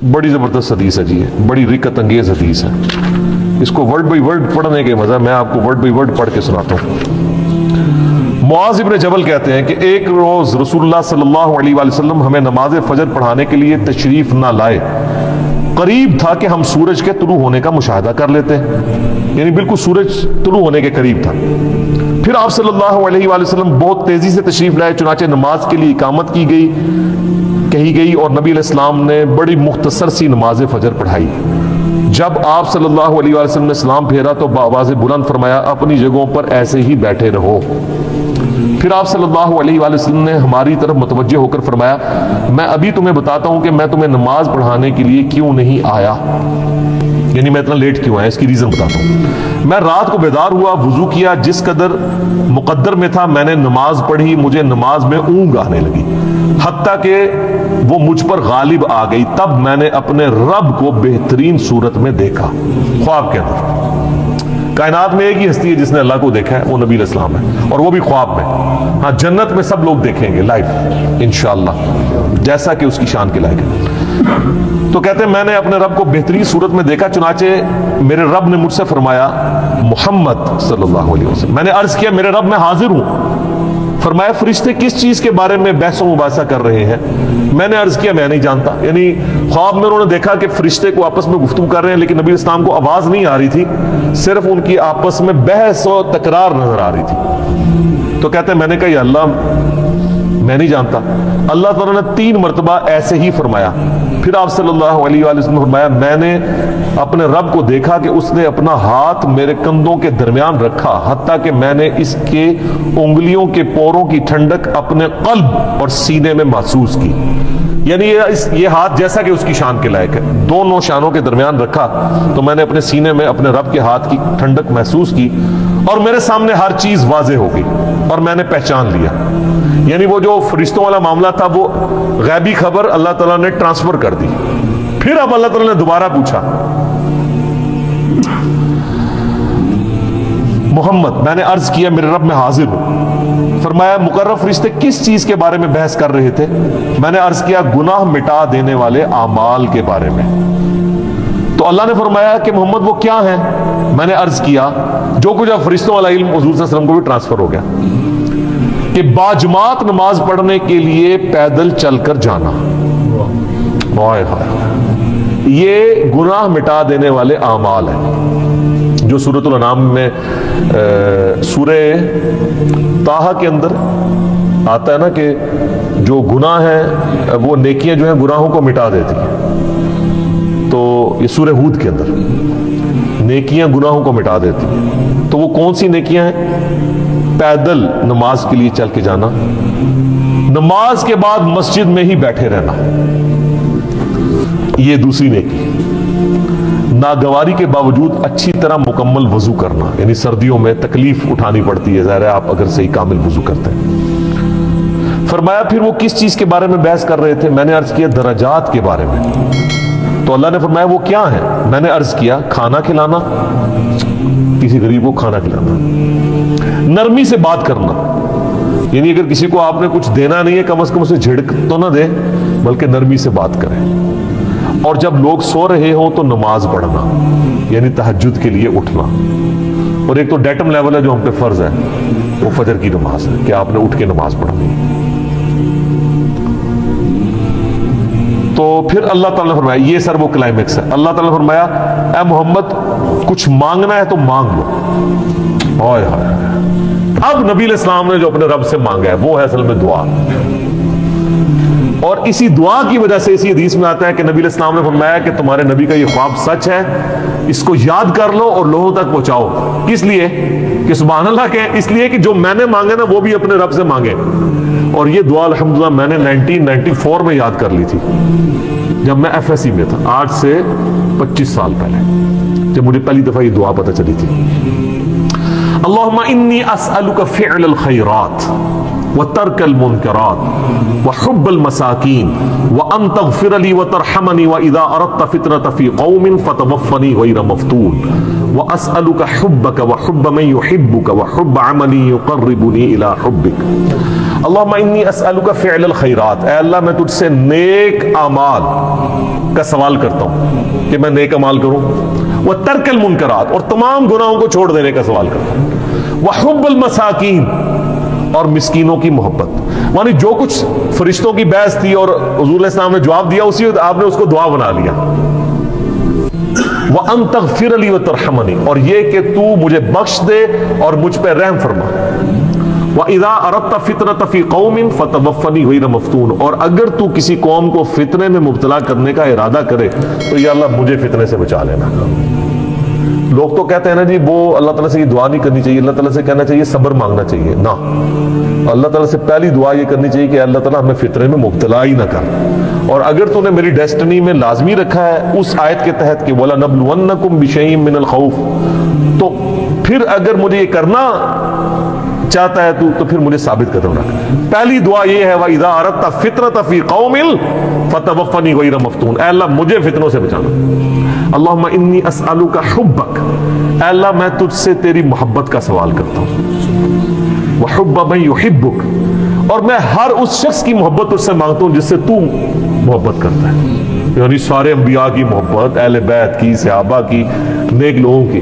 بڑی زبردست حدیث ہے جی، بڑی رکت انگیز حدیث ہے. اس کو ورڈ بائی ورڈ پڑھنے کے مزہ، میں آپ کو ورڈ بائی ورڈ پڑھ کے سناتا ہوں. معاذ ابن جبل کہتے ہیں کہ ایک روز رسول اللہ صلی اللہ علیہ وآلہ وسلم ہمیں نماز فجر پڑھانے کے لیے تشریف نہ لائے. قریب تھا کہ ہم سورج کے طلوع ہونے کا مشاہدہ کر لیتے، یعنی بالکل سورج طلوع ہونے کے قریب تھا. پھر آپ صلی اللہ علیہ وآلہ وسلم بہت تیزی سے تشریف لائے، چنانچہ نماز کے لیے اقامت کہی گئی اور نبی علیہ السلام نے بڑی مختصر سی نماز فجر پڑھائی. جب آپ صلی اللہ علیہ وآلہ وسلم نے سلام پھیرا تو بآواز بلند فرمایا اپنی جگہوں پر ایسے ہی بیٹھے رہو. پھر آپ صلی اللہ علیہ وآلہ وسلم نے ہماری طرف متوجہ ہو کر فرمایا میں ابھی تمہیں بتاتا ہوں کہ میں تمہیں نماز پڑھانے کے لیے کیوں نہیں آیا، یعنی میں اتنا لیٹ کیوں آیا، اس کی ریزن بتاتا ہوں. میں رات کو بیدار ہوا، وضو کیا، جس قدر مقدر میں تھا میں نے نماز پڑھی. مجھے نماز میں اونگ آنے لگی حتیٰ کہ وہ مجھ پر غالب آ گئی. تب میں نے اپنے رب کو بہترین صورت میں دیکھا خواب کے اندر. کائنات میں ایک ہی ہستی ہے جس نے اللہ کو دیکھا ہے، وہ نبی علیہ السلام ہے، اور وہ بھی خواب میں. ہاں جنت میں سب لوگ دیکھیں گے لائف انشاءاللہ جیسا کہ اس کی شان کے لائق ہے. تو کہتے ہیں میں نے اپنے رب کو بہترین صورت میں دیکھا، چنانچہ میرے رب نے مجھ سے فرمایا محمد صلی اللہ علیہ وسلم. میں نے عرض کیا میرے رب میں حاضر ہوں. فرمایا فرشتے کس چیز کے بارے میں بحث و مباحثہ کر رہے ہیں؟ میں نے عرض کیا میں نہیں جانتا. یعنی خواب میں انہوں نے دیکھا کہ فرشتے کو آپس میں گفتگو کر رہے ہیں، لیکن نبی اسلام کو آواز نہیں آ رہی تھی، صرف ان کی آپس میں بحث و تکرار نظر آ رہی تھی. تو کہتے ہیں میں نے کہا یا اللہ میں نہیں جانتا. اللہ تعالیٰ نے 3 مرتبہ ایسے ہی فرمایا. پھر آپ صلی اللہ علیہ وآلہ وسلم نے فرمایا میں نے اپنے رب کو دیکھا کہ اس نے اپنا ہاتھ میرے کندھوں کے درمیان رکھا حتیٰ کہ میں نے اس کے انگلیوں کے پوروں کی ٹھنڈک اپنے قلب اور سینے میں محسوس کی. یعنی یہ ہاتھ جیسا کہ اس کی شان کے لائق ہے، دونوں شانوں کے درمیان رکھا تو میں نے اپنے سینے میں اپنے رب کے ہاتھ کی ٹھنڈک محسوس کی اور میرے سامنے ہر چیز واضح ہو گئی اور میں نے پہچان لیا. یعنی وہ جو فرشتوں والا معاملہ تھا وہ غیبی خبر اللہ تعالیٰ نے ٹرانسفر کر دی. پھر اب اللہ تعالیٰ نے دوبارہ پوچھا محمد، میں نے عرض کیا میرے رب میں حاضر ہوں. فرمایا مقرر فرشتے کس چیز کے بارے میں بحث کر رہے تھے؟ میں نے عرض کیا گناہ مٹا دینے والے اعمال کے بارے میں. تو اللہ نے فرمایا کہ محمد وہ کیا ہیں؟ میں نے عرض کیا جو کچھ اب فرشتوں والا علم حضور صلی اللہ علیہ وسلم کو بھی ٹرانسفر ہو گیا کہ باجماعت نماز پڑھنے کے لیے پیدل چل کر جانا، یہ گناہ مٹا دینے والے اعمال ہیں جو سورۃ الانعام میں سورہ طٰہٰ کے اندر آتا ہے نا کہ جو گناہ ہیں وہ نیکیاں جو ہیں گناہوں کو مٹا دیتی ہیں. تو یہ سورہ ہود کے اندر نیکیاں گناہوں کو مٹا دیتی ہیں. تو وہ کون سی نیکیاں ہیں؟ پیدل نماز کے لیے چل کے جانا، نماز کے بعد مسجد میں ہی بیٹھے رہنا، یہ دوسری نیکی. ناگواری کے باوجود اچھی طرح مکمل وضو کرنا، یعنی سردیوں میں تکلیف اٹھانی پڑتی ہے، ظاہر ہے آپ اگر صحیح کامل وضو کرتے ہیں. فرمایا پھر وہ کس چیز کے بارے میں بحث کر رہے تھے؟ میں نے عرض کیا درجات کے بارے میں. تو اللہ نے فرمایا وہ کیا ہیں؟ میں نے عرض کیا کھانا کھلانا، کسی غریب کو کھانا کھلانا، نرمی سے بات کرنا، یعنی اگر کسی کو آپ نے کچھ دینا نہیں ہے کم از کم اسے جھڑک تو نہ دے بلکہ نرمی سے بات کریں. اور جب لوگ سو رہے ہوں تو نماز پڑھنا، یعنی تہجد کے لیے اٹھنا. اور ایک تو ڈیٹم لیول ہے جو ہم پہ فرض ہے وہ فجر کی نماز ہے کہ آپ نے اٹھ کے نماز پڑھنی. تو پھر اللہ تعالیٰ نے فرمایا یہ سر وہ کلائمیکس ہے. اللہ تعالیٰ نے فرمایا اے محمد کچھ مانگنا ہے تو مانگ لو. اوئے ہائے، اب نبی علیہ السلام نے جو اپنے رب سے مانگا ہے وہ ہے اصل میں دعا. اور اسی دعا کی وجہ سے اسی حدیث میں آتا ہے کہ نبی علیہ السلام نے فرمایا کہ تمہارے نبی کا یہ خواب سچ ہے، اس کو یاد کر لو اور لوگوں تک پہنچاؤ. کس لیے؟ کہ سبحان اللہ کہ اس لیے کہ جو میں نے مانگے نا وہ بھی اپنے رب سے مانگے. اور یہ دعا الحمدللہ میں نے 1994 میں یاد کر لی تھی جب میں FSC میں تھا، آج سے 25 سال پہلے جب مجھے پہلی دفعہ یہ دعا پتہ چلی تھی. اللہم انی اسألک فعل الخیرات وترك المنكرات وحب المساكين وأن تغفر لي وترحمني وإذا أردت فتنة في قوم فتوفني غير مفتون وأسألك حبك وحب من يحبك وحب عمل يقربني إلى حبك اللهم إني أسألك فعل الخيرات. اے اللہ میں تجھ سے نیک اعمال کا سوال کرتا ہوں کہ میں نیک اعمال کروں. وترک المنکرات اور تمام گناہوں کو چھوڑ دینے کا سوال کرتا ہوں. وحب المساکین اور مسکینوں کی محبت. یعنی جو کچھ فرشتوں کی بحث تھی اور حضور علیہ السلام نے جواب دیا اسی آپ نے اس کو دعا بنا لیا. وَأَن تَغْفِرَ لِي وَتَرْحَمَنِي اور یہ کہ تو مجھے بخش دے اور مجھ پہ رحم فرما. وَإِذَا أَرَدْتَ فِتْنَةَ فِي قَوْمٍ فَتَوَفَّنِي غَيْرَ مَفْتُونٍ اور اگر تو کسی قوم کو فتنے میں مبتلا کرنے کا ارادہ کرے تو یا اللہ مجھے فتنے سے بچا لینا. لوگ تو کہتے ہیں نا جی وہ اللہ تعالیٰ سے یہ دعا نہیں کرنی چاہیے, اللہ تعالیٰ سے کہنا چاہیے صبر مانگنا چاہیے. نہ, اللہ تعالیٰ سے پہلی دعا یہ کرنی چاہیے کہ اللہ تعالیٰ ہمیں فتنے میں مبتلا ہی نہ کر. اور اگر تو نے میری ڈیسٹنی میں لازمی رکھا ہے اس آیت کے تحت کہ وَلَنَبْلُوَنَّكُمْ بِشَيْءٍ مِّنَ الْخَوْفِ, تو پھر اگر مجھے یہ کرنا چاہتا ہے تو پھر مجھے ثابت قدم رکھ. پہلی دعا یہ ہے وَإِذَا أَرَدْتَ فِتْنَةَ فِي قَوْمٍ فَتَوَفَّنِي غَيْرَ مَفْتُونٍ. اے اللہ مجھے فتنوں سے بچانا. اللہم انی اسألک حبک, اے اللہ میں تجھ سے تیری محبت کا سوال کرتا ہوں. وحب من یحبک اور میں ہر اس شخص کی محبت تجھ سے مانگتا ہوں جس سے تو محبت کرتا ہے. یعنی سارے انبیاء کی محبت, اہل بیت کی, صحابہ کی, نیک لوگوں کی.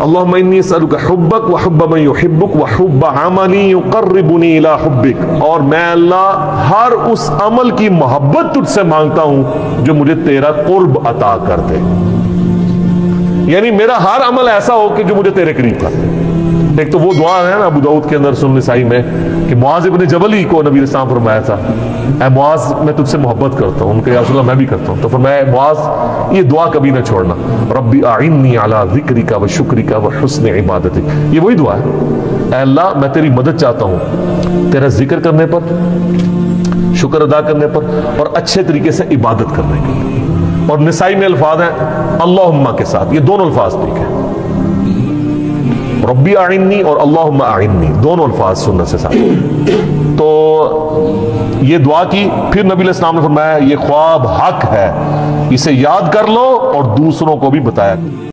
اللہم انی اسألک حبک وحب من یحبک وحب عمل یقربنی الی حبک اور میں اللہ ہر اس عمل کی محبت تجھ سے مانگتا ہوں جو مجھے تیرا قرب عطا کر دے. یعنی میرا ہر عمل ایسا ہو کہ جو مجھے تیرے قریب کر دے. ایک تو وہ دعا ہے نا ابو داؤد کے اندر سنن نسائی میں کہ معاذ ابن جبل ہی کو نبی علیہ السلام فرمایا تھا اے معاذ میں تجھ سے محبت کرتا ہوں. ان کے یا رسول اللہ میں بھی کرتا ہوں. تو فرمایا معاذ یہ دعا کبھی نہ چھوڑنا, ربی اعنی علی ذکرک و شکرک و حسن عبادتک. یہ وہی دعا ہے, اے اللہ میں تیری مدد چاہتا ہوں تیرا ذکر کرنے پر, شکر ادا کرنے پر اور اچھے طریقے سے عبادت کرنے کے لیے. اور نسائی میں الفاظ ہیں اللہم کے ساتھ, یہ دونوں الفاظ ٹھیک ہیں. ربی اعنی اور اللہم اعنی دونوں الفاظ سنت سے ساتھ. تو یہ دعا کی. پھر نبی علیہ السلام نے فرمایا یہ خواب حق ہے, اسے یاد کر لو اور دوسروں کو بھی بتایا.